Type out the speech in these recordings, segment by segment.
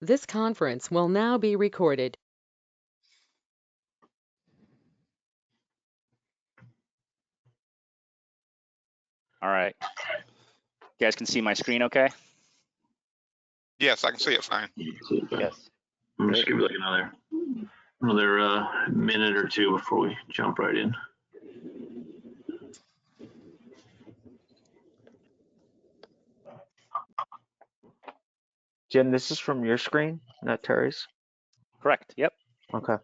This conference will now be recorded. All right. You guys can see my screen okay? Yes, I can see it fine. Yes. I'm just give it like another minute or two before we jump right in. Jim, this is from your screen, not Terry's? Correct. Yep. Okay.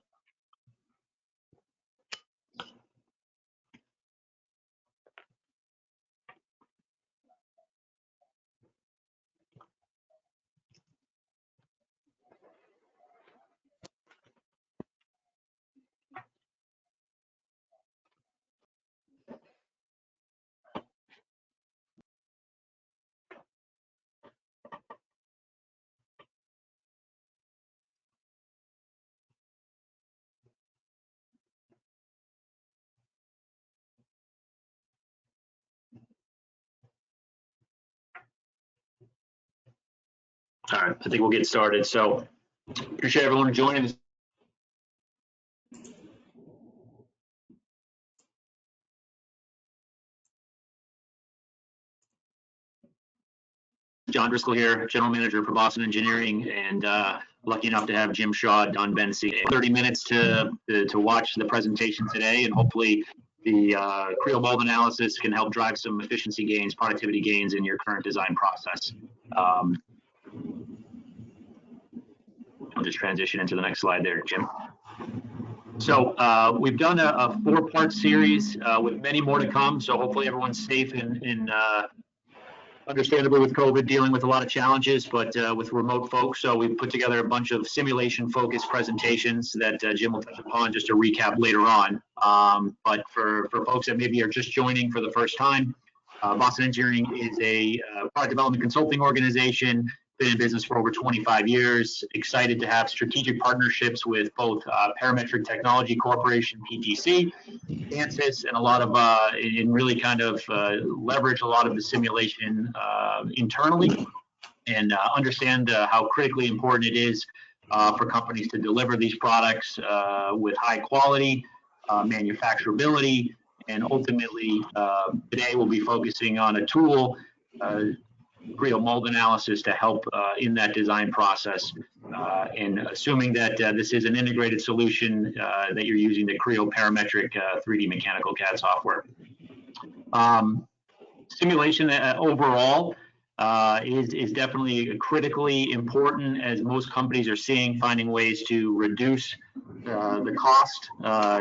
All right, I think we'll get started. So appreciate everyone joining. John Driscoll here, General Manager for Boston Engineering, and lucky enough to have Jim Shaw, Don Bensi. 30 minutes to watch the presentation today, and hopefully the Creo Mold Analysis can help drive some efficiency gains, productivity gains in your current design process. I'll just transition into the next slide there, Jim. So we've done a 4-part series with many more to come, so hopefully everyone's safe and understandably with COVID dealing with a lot of challenges, but with remote folks. So we've put together a bunch of simulation focused presentations that Jim will touch upon just to recap later on. But for folks that maybe are just joining for the first time, Boston Engineering is a product development consulting organization, been in business for over 25 years, excited to have strategic partnerships with both Parametric Technology Corporation, PTC, Ansys, and a lot of, and really kind of leverage a lot of the simulation internally and understand how critically important it is for companies to deliver these products with high quality, manufacturability, and ultimately today we'll be focusing on a tool, Creo Mold Analysis, to help in that design process. And assuming that this is an integrated solution that you're using the Creo Parametric 3D Mechanical CAD software. Simulation overall is definitely critically important, as most companies are seeing, finding ways to reduce the cost,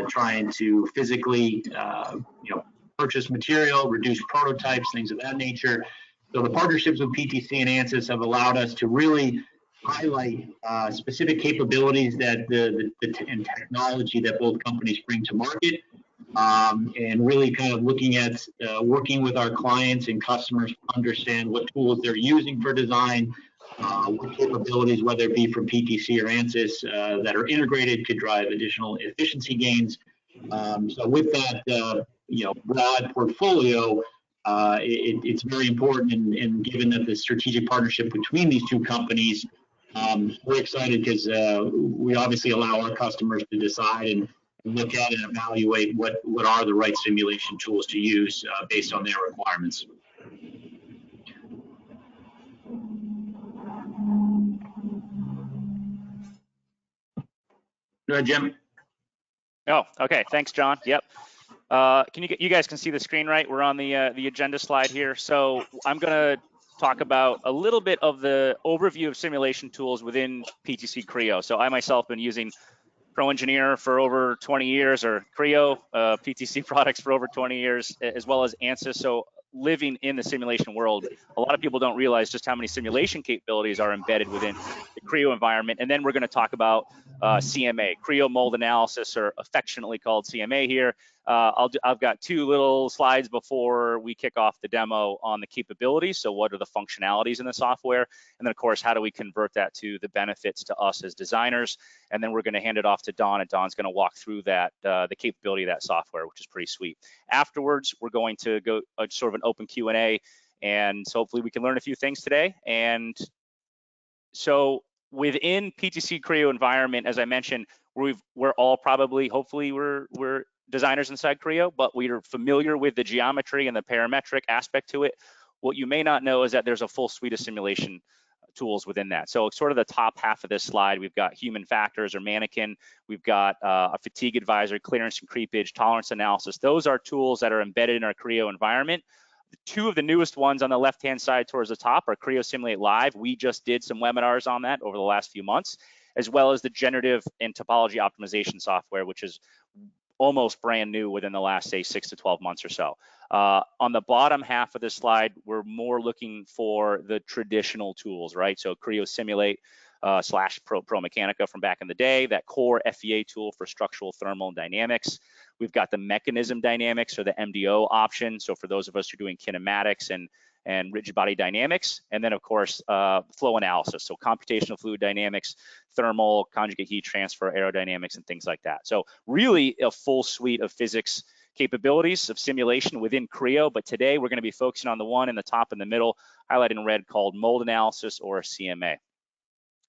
trying to physically purchase material, reduce prototypes, things of that nature. So the partnerships with PTC and Ansys have allowed us to really highlight specific capabilities that and technology that both companies bring to market, and really kind of looking at working with our clients and customers to understand what tools they're using for design, what capabilities, whether it be from PTC or Ansys, that are integrated, could drive additional efficiency gains. So with that, broad portfolio, it's very important, and given that the strategic partnership between these two companies, we're excited because we obviously allow our customers to decide and look at and evaluate what are the right simulation tools to use based on their requirements. Go ahead, Jim. Oh, okay. Thanks, John. Yep. You guys can see the screen, right? We're on the agenda slide here. So I'm going to talk about a little bit of the overview of simulation tools within PTC Creo. So I myself have been using Pro Engineer for over 20 years, or Creo PTC products for over 20 years, as well as Ansys. So living in the simulation world, a lot of people don't realize just how many simulation capabilities are embedded within the Creo environment. And then we're going to talk about CMA, Creo Mold Analysis, or affectionately called CMA here. I've got 2 little slides before we kick off the demo on the capabilities. So what are the functionalities in the software? And then, of course, how do we convert that to the benefits to us as designers? And then we're going to hand it off to Don, and Don's going to walk through that, the capability of that software, which is pretty sweet. Afterwards, we're going to go sort of an open Q&A, and so hopefully we can learn a few things today. And so within PTC Creo environment, as I mentioned, we're all probably, hopefully we're designers inside Creo, but we are familiar with the geometry and the parametric aspect to it. What you may not know is that there's a full suite of simulation tools within that. So sort of the top half of this slide, we've got human factors or mannequin, we've got a fatigue advisor, clearance and creepage, tolerance analysis. Those are tools that are embedded in our Creo environment. Two of the newest ones on the left-hand side towards the top are Creo Simulate Live. We just did some webinars on that over the last few months, as well as the generative and topology optimization software, which is almost brand new within the last, say, 6 to 12 months or so. On the bottom half of this slide, we're more looking for the traditional tools, right? So Creo Simulate slash Pro Mechanica from back in the day, that core FEA tool for structural, thermal, and dynamics. We've got the mechanism dynamics or the MDO option. So for those of us who are doing kinematics and rigid body dynamics, and then of course flow analysis, so computational fluid dynamics, thermal, conjugate heat transfer, aerodynamics, and things like that. So really a full suite of physics capabilities of simulation within Creo, but today we're going to be focusing on the one in the top and the middle, highlighted in red, called mold analysis or CMA.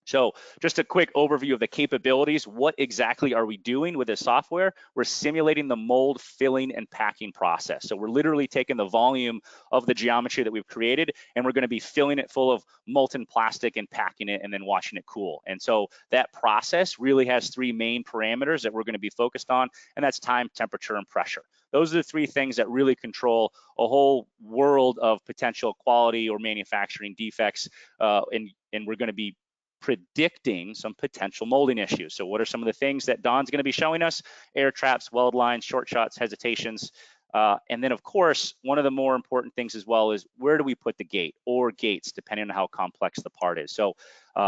So just a quick overview of the capabilities. What exactly are we doing with this software? We're simulating the mold filling and packing process. So we're literally taking the volume of the geometry that we've created, and we're going to be filling it full of molten plastic and packing it and then watching it cool. And so that process really has three main parameters that we're going to be focused on, and that's time, temperature, and pressure. Those are the three things that really control a whole world of potential quality or manufacturing defects, and we're going to be predicting some potential molding issues. So what are some of the things that Don's going to be showing us? Air traps, weld lines, short shots, hesitations. And then of course, one of the more important things as well is where do we put the gate or gates, depending on how complex the part is. So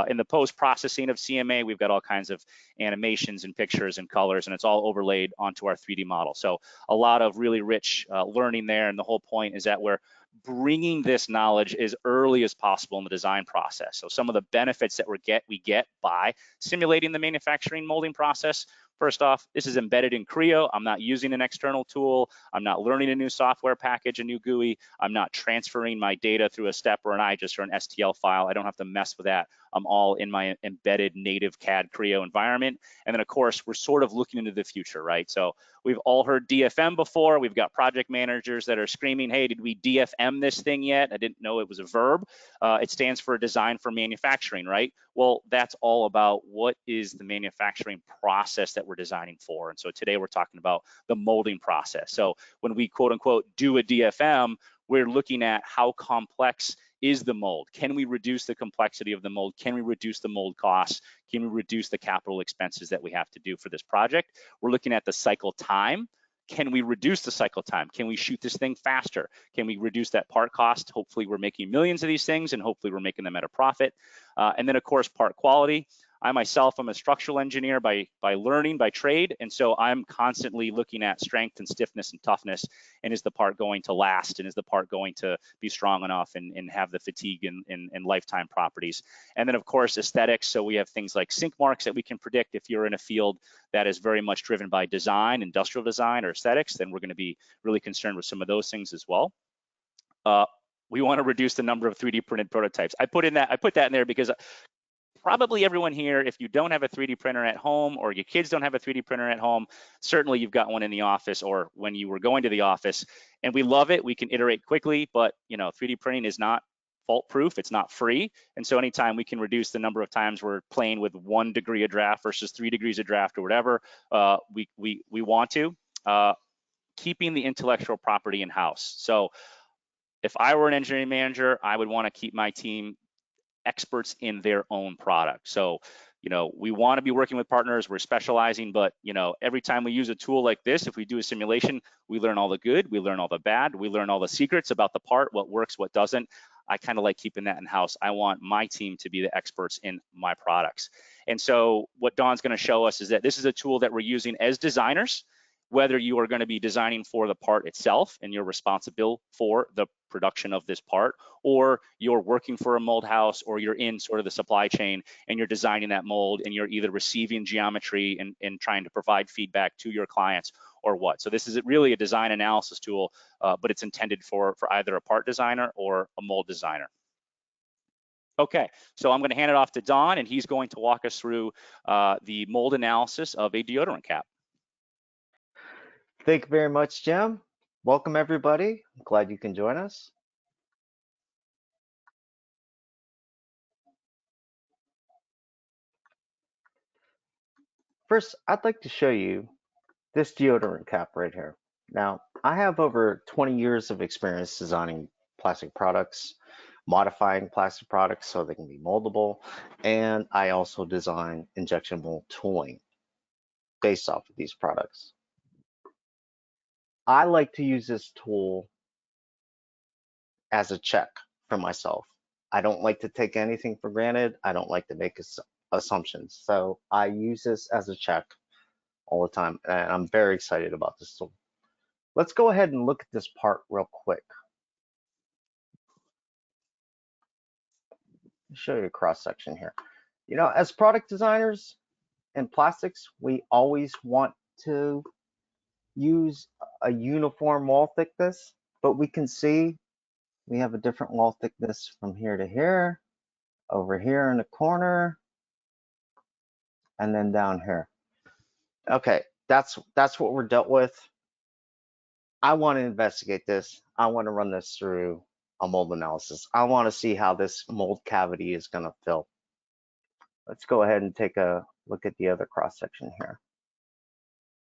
in the post-processing of CMA, we've got all kinds of animations and pictures and colors, and it's all overlaid onto our 3D model. So a lot of really rich learning there. And the whole point is that we're bringing this knowledge as early as possible in the design process. So some of the benefits that we get by simulating the manufacturing molding process. First off, this is embedded in Creo. I'm not using an external tool. I'm not learning a new software package, a new GUI. I'm not transferring my data through a step or an IGES or an STL file. I don't have to mess with that. I'm all in my embedded native CAD Creo environment. And then of course, we're sort of looking into the future, right? So we've all heard DFM before. We've got project managers that are screaming, hey, did we DFM this thing yet? I didn't know it was a verb. It stands for design for manufacturing, right? Well, that's all about what is the manufacturing process that we're designing for. And so today we're talking about the molding process. So when we quote unquote do a DFM, we're looking at how complex is the mold. Can we reduce the complexity of the mold? Can we reduce the mold costs? Can we reduce the capital expenses that we have to do for this project? We're looking at the cycle time. Can we reduce the cycle time? Can we shoot this thing faster? Can we reduce that part cost? Hopefully we're making millions of these things and hopefully we're making them at a profit. And then of course, part quality. I myself am a structural engineer by learning, by trade, and so I'm constantly looking at strength and stiffness and toughness, and is the part going to last, and is the part going to be strong enough and have the fatigue and lifetime properties. And then of course aesthetics, so we have things like sink marks that we can predict. If you're in a field that is very much driven by design, industrial design or aesthetics, then we're going to be really concerned with some of those things as well. We want to reduce the number of 3D printed prototypes. I put that in there because probably everyone here, if you don't have a 3D printer at home or your kids don't have a 3D printer at home, certainly you've got one in the office or when you were going to the office, and we love it. We can iterate quickly, but 3D printing is not fault proof. It's not free. And so anytime we can reduce the number of times we're playing with 1 degree of draft versus 3 degrees of draft or whatever, we want to. Keeping the intellectual property in-house. So if I were an engineering manager, I would want to keep my team experts in their own product. So, we want to be working with partners, we're specializing, but, every time we use a tool like this, if we do a simulation, we learn all the good, we learn all the bad, we learn all the secrets about the part, what works, what doesn't. I kind of like keeping that in-house. I want my team to be the experts in my products. And so what Don's going to show us is that this is a tool that we're using as designers, whether you are going to be designing for the part itself and you're responsible for the production of this part, or you're working for a mold house, or you're in sort of the supply chain and you're designing that mold and you're either receiving geometry and trying to provide feedback to your clients or what. So this is really a design analysis tool, but it's intended for either a part designer or a mold designer. Okay, so I'm going to hand it off to Don, and he's going to walk us through the mold analysis of a deodorant cap. Thank you very much, Jim. Welcome, everybody. I'm glad you can join us. First, I'd like to show you this deodorant cap right here. Now, I have over 20 years of experience designing plastic products, modifying plastic products so they can be moldable, and I also design injection mold tooling based off of these products. I like to use this tool as a check for myself. I don't like to take anything for granted. I don't like to make assumptions. So I use this as a check all the time, and I'm very excited about this tool. Let's go ahead and look at this part real quick. I'll show you a cross section here. You know, as product designers in plastics, we always want to use a uniform wall thickness, but we can see we have a different wall thickness from here to here, over here in the corner, and then down here. Okay, that's what we're dealt with. I want to investigate this. I want to run this through a mold analysis. I want to see how this mold cavity is going to fill. Let's go ahead and take a look at the other cross section here.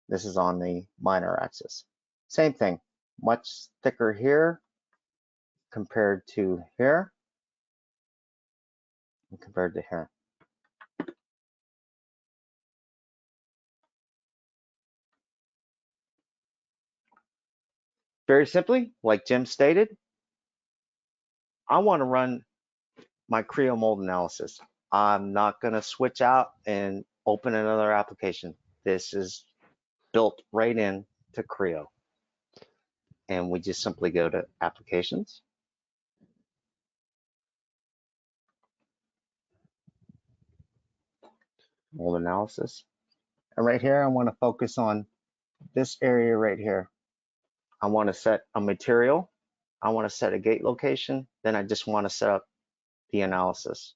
This is on the minor axis. Same thing, much thicker here compared to here and compared to here. Very simply, like Jim stated, I want to run my Creo mold analysis. I'm not going to switch out and open another application. This is built right in to Creo. And we just simply go to applications. Mold analysis. And right here, I want to focus on this area right here. I want to set a material. I want to set a gate location. Then I just want to set up the analysis.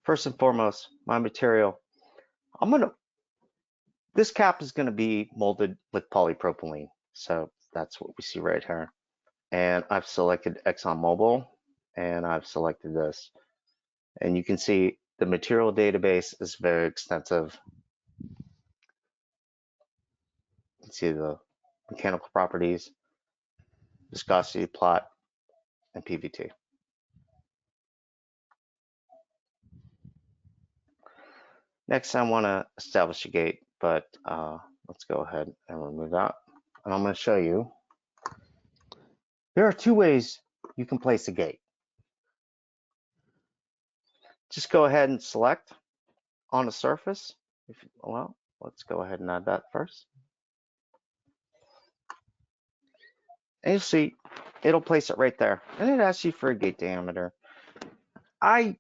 First and foremost, my material. This cap is going to be molded with polypropylene. So that's what we see right here. And I've selected ExxonMobil and I've selected this. And you can see the material database is very extensive. You can see the mechanical properties, viscosity plot, and PVT. Next, I want to establish a gate, but let's go ahead and remove that. And I'm going to show you. There are two ways you can place a gate. Just go ahead and select on a surface. Well, let's go ahead and add that first. And you'll see it'll place it right there. And it asks you for a gate diameter. I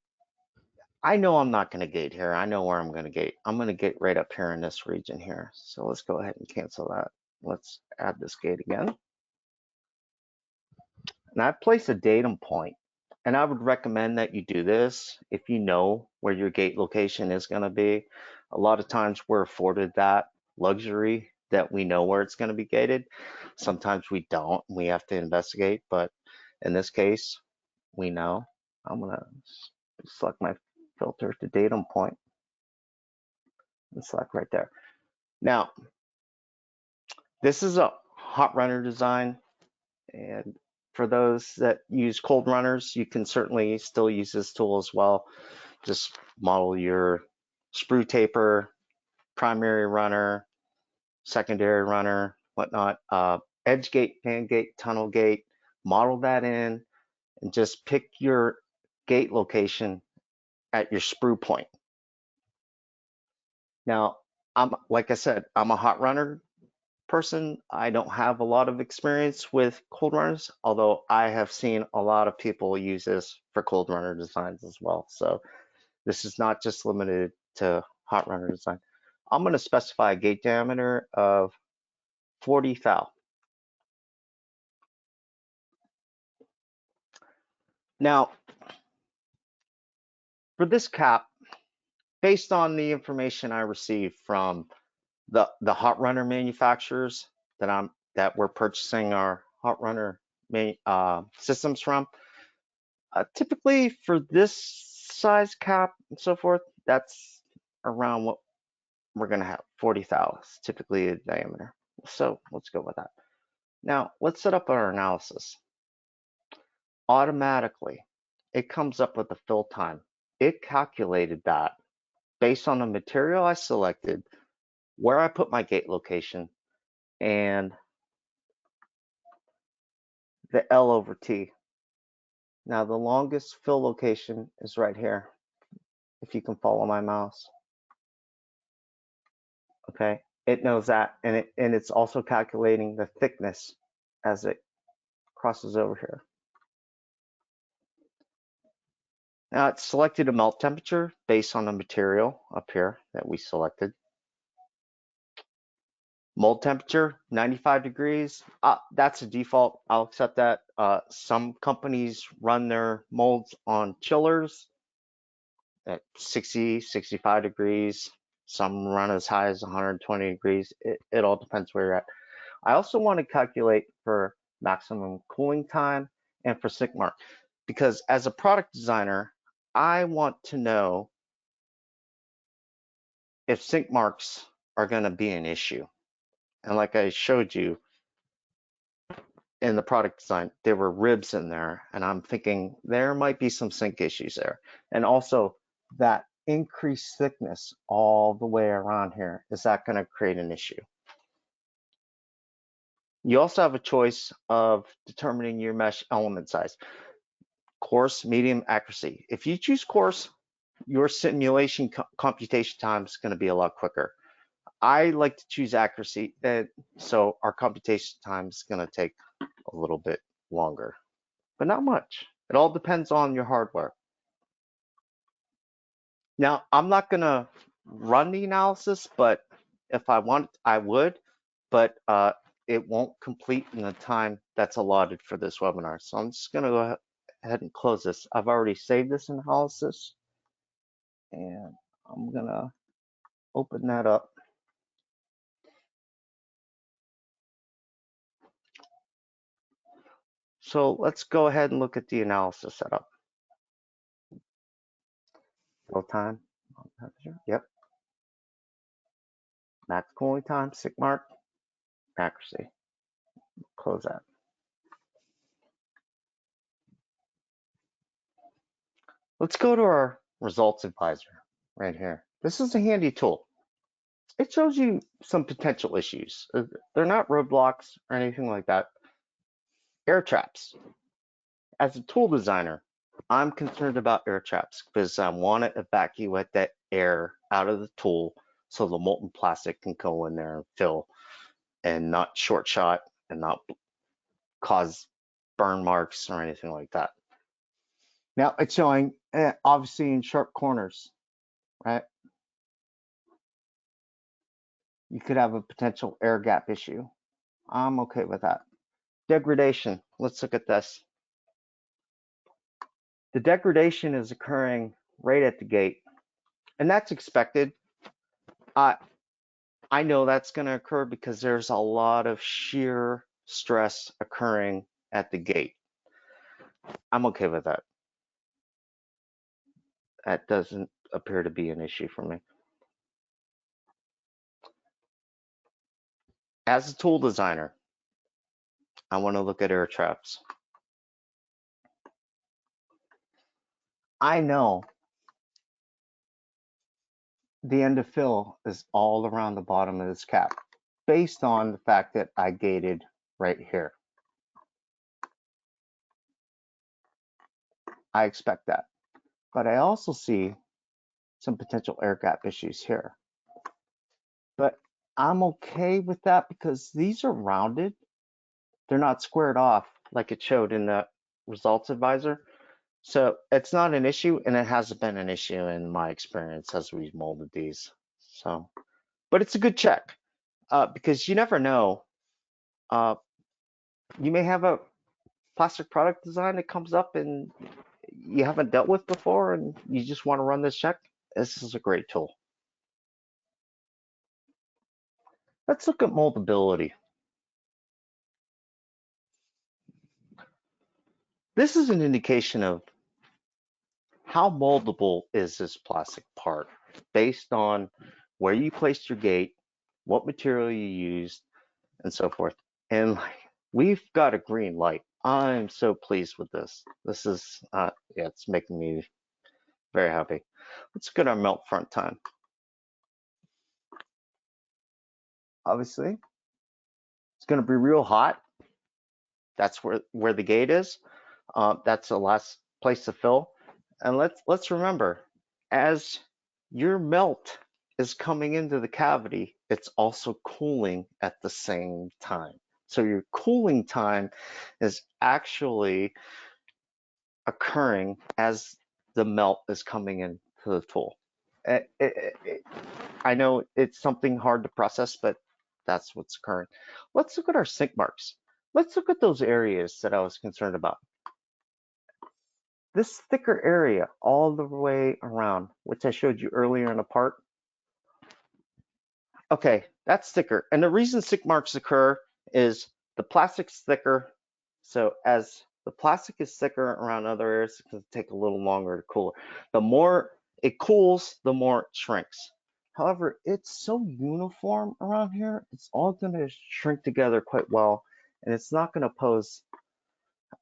know I'm not going to gate here. I know where I'm going to gate. I'm going to gate right up here in this region here. So let's go ahead and cancel that. Let's add this gate again. And I've placed a datum point. And I would recommend that you do this if you know where your gate location is going to be. A lot of times we're afforded that luxury that we know where it's going to be gated. Sometimes we don't. We have to investigate. But in this case, we know. I'm going to select my filter to datum point and select right there. Now, this is a hot runner design, and for those that use cold runners, you can certainly still use this tool as well. Just model your sprue taper, primary runner, secondary runner, whatnot, edge gate, fan gate, tunnel gate, model that in, and just pick your gate location at your sprue point. Now, like I said, I'm a hot runner person. I don't have a lot of experience with cold runners, although I have seen a lot of people use this for cold runner designs as well. So this is not just limited to hot hot runner design. I'm going to specify a gate diameter of 40 thou. Now, for this cap, based on the information I received from the hot runner manufacturers that we're purchasing our hot runner systems from, typically for this size cap and so forth, that's around what we're going to have. 40 thou is typically the diameter. So let's go with that. Now let's set up our analysis. Automatically, it comes up with the fill time. It calculated that based on the material I selected, where I put my gate location, and the L/T. Now the longest fill location is right here, if you can follow my mouse. Okay, it knows that, and it's also calculating the thickness as it crosses over here. Now it's selected a melt temperature based on the material up here that we selected. Mold temperature, 95 degrees. That's a default. I'll accept that. Some companies run their molds on chillers at 60, 65 degrees. Some run as high as 120 degrees. It all depends where you're at. I also want to calculate for maximum cooling time and for sync mark, because as a product designer, I want to know if sync marks are going to be an issue. And like I showed you in the product design, there were ribs in there, and I'm thinking there might be some sync issues there. And also that increased thickness all the way around here, is that going to create an issue? You also have a choice of determining your mesh element size. Coarse, medium, accuracy. If you choose coarse, your simulation computation time is going to be a lot quicker. I like to choose accuracy, so our computation time is going to take a little bit longer, but not much. It all depends on your hardware. Now, I'm not going to run the analysis, but if I want, I would, but it won't complete in the time that's allotted for this webinar. So I'm just going to go ahead and close this. I've already saved this analysis, and I'm going to open that up. So let's go ahead and look at the analysis setup. Fill time, yep. Max cooling time, sync mark, accuracy. Close that. Let's go to our results advisor right here. This is a handy tool. It shows you some potential issues. They're not roadblocks or anything like that. Air traps. As a tool designer, I'm concerned about air traps because I want to evacuate that air out of the tool so the molten plastic can go in there and fill and not short shot and not cause burn marks or anything like that. Now it's showing obviously in sharp corners, right? You could have a potential air gap issue. I'm okay with that. Degradation, let's look at this. The degradation is occurring right at the gate, and that's expected. I know that's going to occur because there's a lot of shear stress occurring at the gate. I'm okay with that. That doesn't appear to be an issue for me. As a tool designer, I want to look at air traps. I know the end of fill is all around the bottom of this cap based on the fact that I gated right here. I expect that. But I also see some potential air gap issues here. But I'm okay with that because these are rounded. They're not squared off like it showed in the results advisor. So it's not an issue, and it hasn't been an issue in my experience as we've molded these. So, but it's a good check because you never know. You may have a plastic product design that comes up and you haven't dealt with before, and you just want to run this check. This is a great tool. Let's look at moldability. This is an indication of how moldable is this plastic part based on where you placed your gate, what material you used, and so forth. And we've got a green light. I'm so pleased with this. This is, yeah, it's making me very happy. Let's look at our melt front time. Obviously, it's going to be real hot. That's where the gate is. That's the last place to fill. And let's remember, as your melt is coming into the cavity, it's also cooling at the same time. So your cooling time is actually occurring as the melt is coming into the tool. I know it's something hard to process, but that's what's occurring. Let's look at our sink marks. Let's look at those areas that I was concerned about. This thicker area all the way around, which I showed you earlier in the part. Okay, that's thicker. And the reason sink marks occur is the plastic's thicker. So as the plastic is thicker around other areas, it's going to take a little longer to cool. The more it cools, the more it shrinks. However, it's so uniform around here, it's all going to shrink together quite well, and it's not going to pose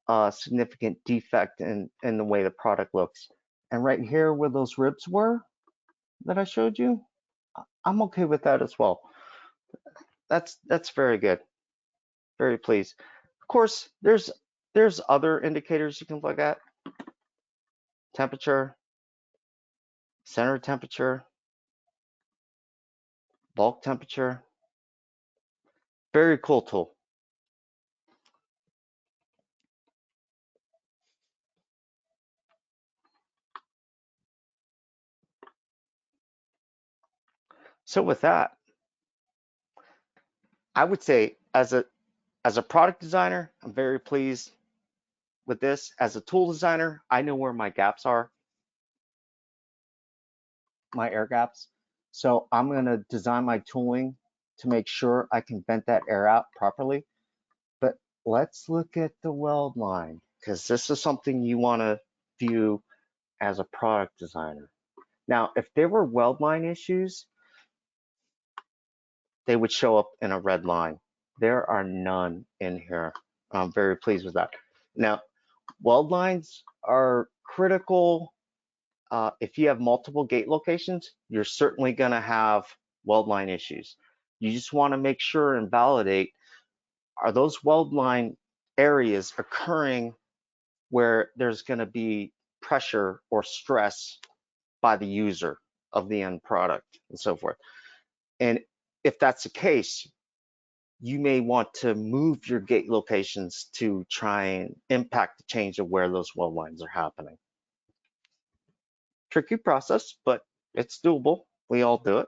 a significant defect in the way the product looks. And right here where those ribs were that I showed you, I'm okay with that as well. That's very good. Very pleased. Of course, there's other indicators you can look at. Temperature, center temperature, bulk temperature. Very cool tool. So with that, I would say as a product designer, I'm very pleased with this. As a tool designer, I know where my gaps are, my air gaps. So I'm going to design my tooling to make sure I can vent that air out properly. But let's look at the weld line, because this is something you want to view as a product designer. Now, if there were weld line issues, they would show up in a red line. There are none in here. I'm very pleased with that. Now, weld lines are critical. If you have multiple gate locations, you're certainly going to have weld line issues. You just want to make sure and validate, are those weld line areas occurring where there's going to be pressure or stress by the user of the end product and so forth. And if that's the case, you may want to move your gate locations to try and impact the change of where those weld lines are happening. Tricky process, but it's doable. We all do it.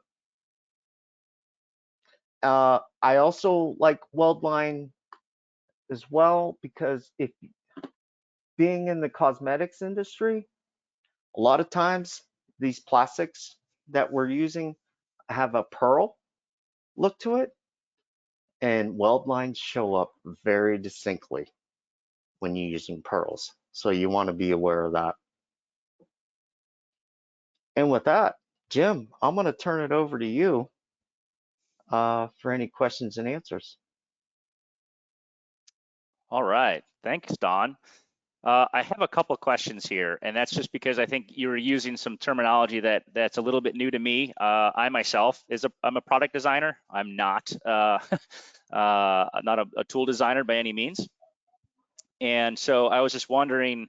I also like weld line as well, because if being in the cosmetics industry, a lot of times these plastics that we're using have a pearl look to it, and weld lines show up very distinctly when you're using pearls. So you want to be aware of that. And with that, Jim, I'm going to turn it over to you for any questions and answers. All right, thanks, Don. I have a couple questions here, and that's just because I think you're using some terminology that's a little bit new to me. I myself I'm a product designer. I'm not not a tool designer by any means. And so I was just wondering,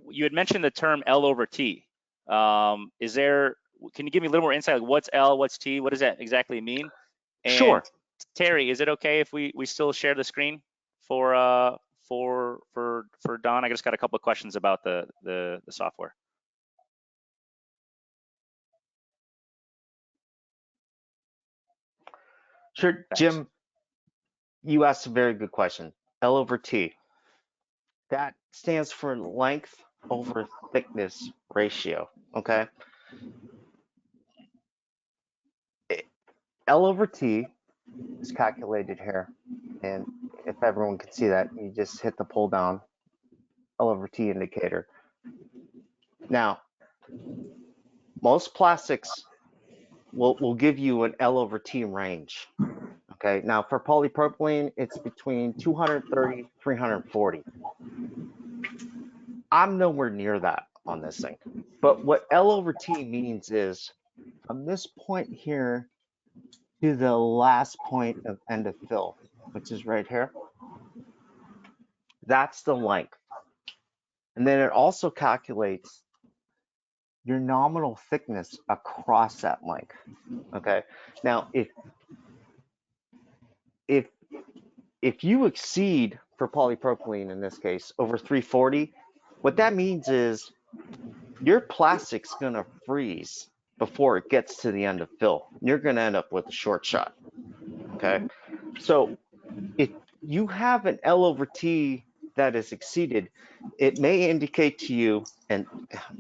you had mentioned the term LoverT. Can you give me a little more insight? Like what's L, what's T? What does that exactly mean? And Sure. Terry, is it okay if we still share the screen for Don? I just got a couple of questions about the software. Sure, Thanks. Jim, you asked a very good question. L/T. That stands for length over thickness ratio, okay? L/T is calculated here. And if everyone can see that, you just hit the pull down L/T indicator. Now, most plastics will give you an L/T range. Okay, now for polypropylene, it's between 230, 340. I'm nowhere near that on this thing. But what L/T means is from this point here to the last point of end of fill, which is right here, that's the length. And then it also calculates your nominal thickness across that length. Okay, now if you exceed, for polypropylene in this case, over 340, what that means is your plastic's gonna freeze before it gets to the end of fill. You're gonna end up with a short shot, okay? So if you have an L/T that is exceeded, it may indicate to you, and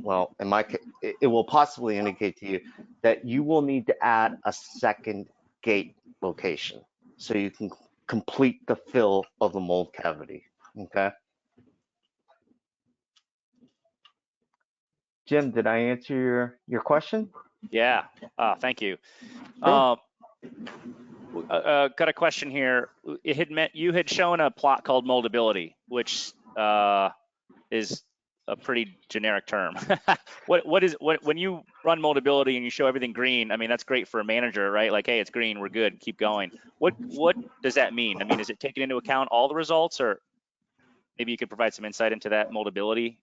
well, in my case, it will possibly indicate to you that you will need to add a second gate location so you can complete the fill of the mold cavity, okay? Jim, did I answer your question? Yeah, thank you. Sure. Got a question here. You had shown a plot called Moldability, which is a pretty generic term. When you run Moldability and you show everything green? I mean, that's great for a manager, right? Like, hey, it's green, we're good, keep going. What does that mean? I mean, is it taking into account all the results, or maybe you could provide some insight into that Moldability?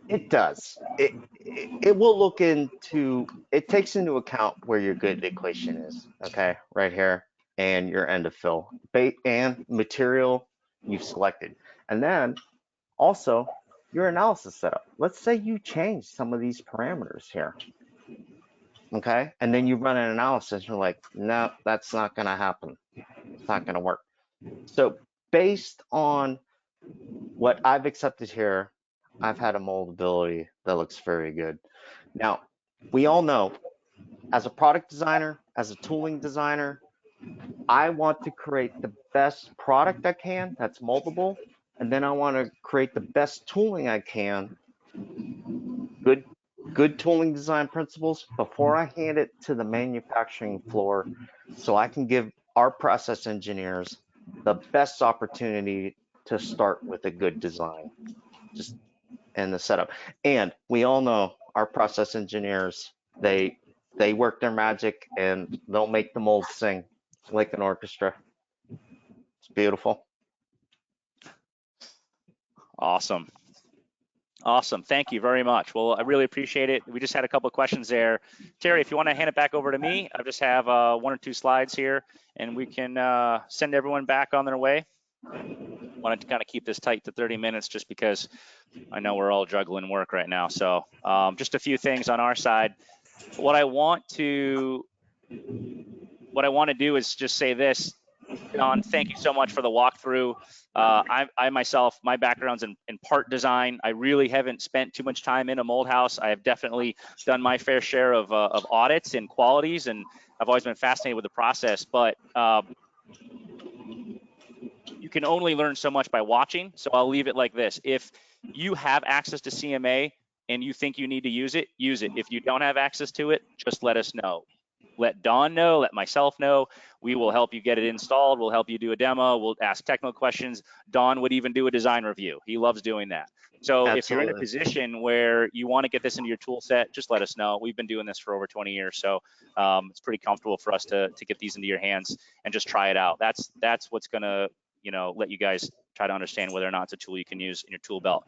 It does. It will look into, it takes into account where your good equation is, okay, right here, and your end of fill, and material you've selected. And then also your analysis setup. Let's say you change some of these parameters here, okay? And then you run an analysis, you're like, no, that's not gonna happen. It's not gonna work. So based on what I've accepted here, I've had a moldability that looks very good. Now, we all know, as a product designer, as a tooling designer, I want to create the best product I can that's moldable, and then I want to create the best tooling I can, good tooling design principles, before I hand it to the manufacturing floor, so I can give our process engineers the best opportunity to start with a good design. Just in the setup. And we all know our process engineers, they work their magic and they'll make the mold sing like an orchestra. It's beautiful. Awesome. Awesome. Thank you very much. Well, I really appreciate it. We just had a couple of questions there. Terry, if you want to hand it back over to me, I just have 1 or 2 slides here, and we can send everyone back on their way. Wanted to kind of keep this tight to 30 minutes just because I know we're all juggling work right now. So just a few things on our side. What I want to do is just say this. John, thank you so much for the walkthrough. I myself, my background's in part design. I really haven't spent too much time in a mold house. I have definitely done my fair share of audits and qualities, and I've always been fascinated with the process. But you can only learn so much by watching. So I'll leave it like this. If you have access to CMA and you think you need to use it, use it. If you don't have access to it, just let us know. Let Don know, let myself know. We will help you get it installed. We'll help you do a demo. We'll ask technical questions. Don would even do a design review. He loves doing that. So Absolutely. If you're in a position where you want to get this into your tool set, just let us know. We've been doing this for over 20 years. So it's pretty comfortable for us to get these into your hands and just try it out. That's what's going to, let you guys try to understand whether or not it's a tool you can use in your tool belt.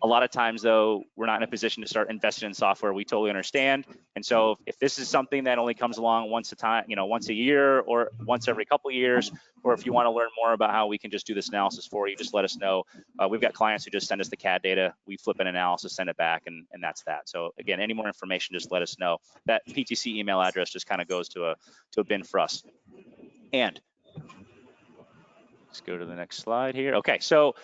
A lot of times, though, we're not in a position to start investing in software. We totally understand. And so if this is something that only comes along once a year or once every couple of years, or if you want to learn more about how we can just do this analysis for you, just let us know. We've got clients who just send us the CAD data. We flip an analysis, send it back, and that's that. So again, any more information, just let us know. That PTC email address just kind of goes to a bin for us. And let's go to the next slide here. Okay, so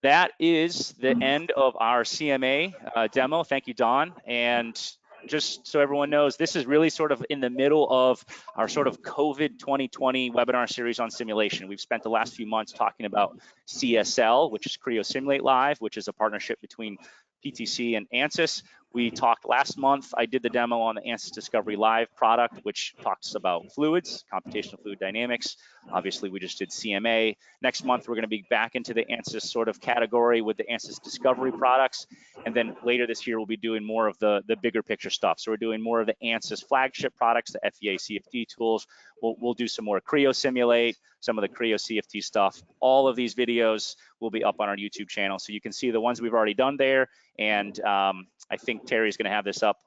that is the end of our CMA demo. Thank you, Don. And just so everyone knows, this is really sort of in the middle of our sort of COVID 2020 webinar series on simulation. We've spent the last few months talking about CSL, which is Creo Simulate Live, which is a partnership between PTC and Ansys. We talked last month, I did the demo on the Ansys Discovery Live product, which talks about fluids, computational fluid dynamics. Obviously, we just did CMA. Next month, we're going to be back into the Ansys sort of category with the Ansys Discovery products. And then later this year, we'll be doing more of the bigger picture stuff. So we're doing more of the Ansys flagship products, the FEA CFD tools. We'll do some more Creo Simulate, some of the Creo CFD stuff. All of these videos will be up on our YouTube channel. So you can see the ones we've already done there. And I think Terry's going to have this up,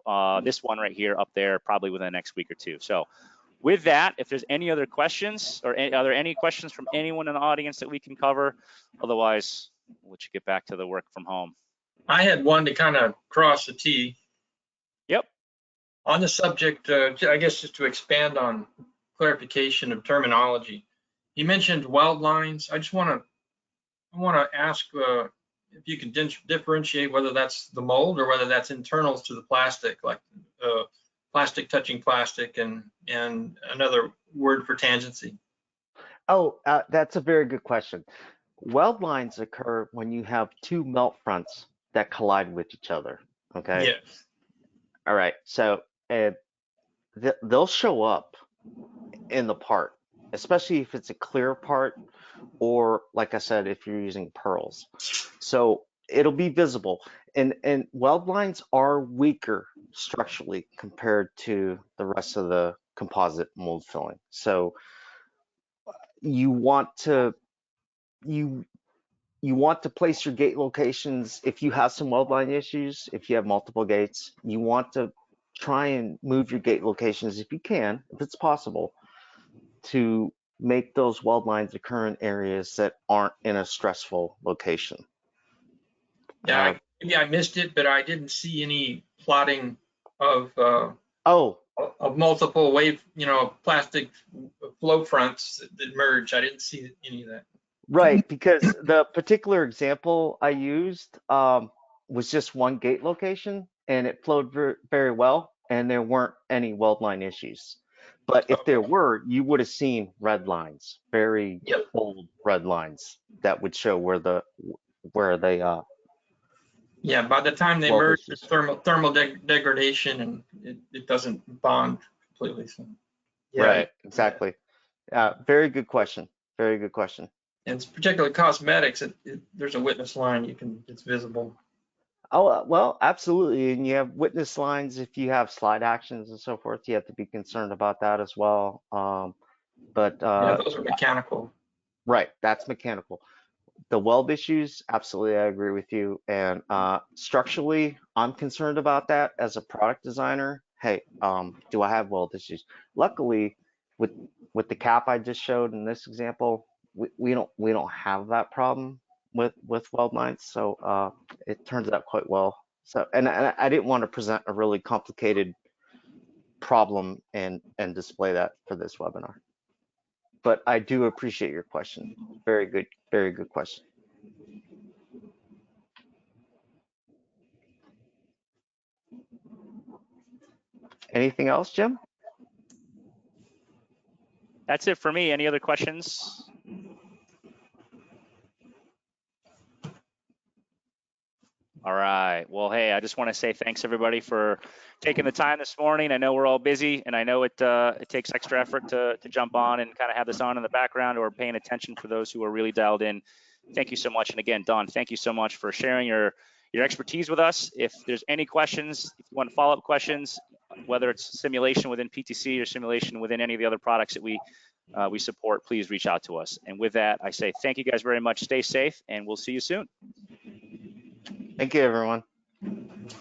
this one right here up there probably within the next week or two. So with that, if there's any other questions or are there any questions from anyone in the audience that we can cover? Otherwise, we'll let you get back to the work from home. I had one to kind of cross the T. Yep. On the subject, I guess just to expand on clarification of terminology. You mentioned weld lines. I want to ask if you can differentiate whether that's the mold or whether that's internals to the plastic, like plastic touching plastic, and another word for tangency. Oh, that's a very good question. Weld lines occur when you have two melt fronts that collide with each other. Okay. Yes. All right. So they'll show up in the part, especially if it's a clear part, or like I said, if you're using pearls. So it'll be visible. And weld lines are weaker structurally compared to the rest of the composite mold filling. So you want to place your gate locations. If you have some weld line issues, if you have multiple gates, you want to try and move your gate locations if you can, if it's possible, to make those weld lines occur in areas that aren't in a stressful location. Yeah, maybe I missed it, but I didn't see any plotting of multiple wave, plastic flow fronts that merge. I didn't see any of that. Right, because the particular example I used was just one gate location, and it flowed very well, and there weren't any weld line issues. But if there were, you would have seen red lines, very bold red lines that would show where they yeah, by the time they merge, there's thermal degradation, and it doesn't bond completely. So, yeah. Right, exactly. Very good question. Very good question. And it's particularly cosmetics. There's a witness line. It's visible. Oh, well, absolutely. And you have witness lines if you have slide actions and so forth. You have to be concerned about that as well. But yeah, those are mechanical. Right, that's mechanical. The weld issues, absolutely, I agree with you. And structurally, I'm concerned about that as a product designer. Hey, do I have weld issues? Luckily, with the cap I just showed in this example, we don't have that problem with weld lines. So it turns out quite well. So and I didn't want to present a really complicated problem and display that for this webinar. But I do appreciate your question. Very good question. Anything else, Jim? That's it for me. Any other questions? All right. Well, hey, I just want to say thanks everybody for taking the time this morning. I know we're all busy, and I know it takes extra effort to jump on and kind of have this on in the background or paying attention for those who are really dialed in. Thank you so much. And again, Don, thank you so much for sharing your expertise with us. If there's any questions, if you want follow-up questions, whether it's simulation within PTC or simulation within any of the other products that we support, please reach out to us. And with that, I say thank you guys very much. Stay safe, and we'll see you soon. Thank you, everyone.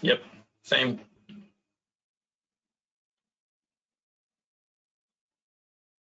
Yep, same.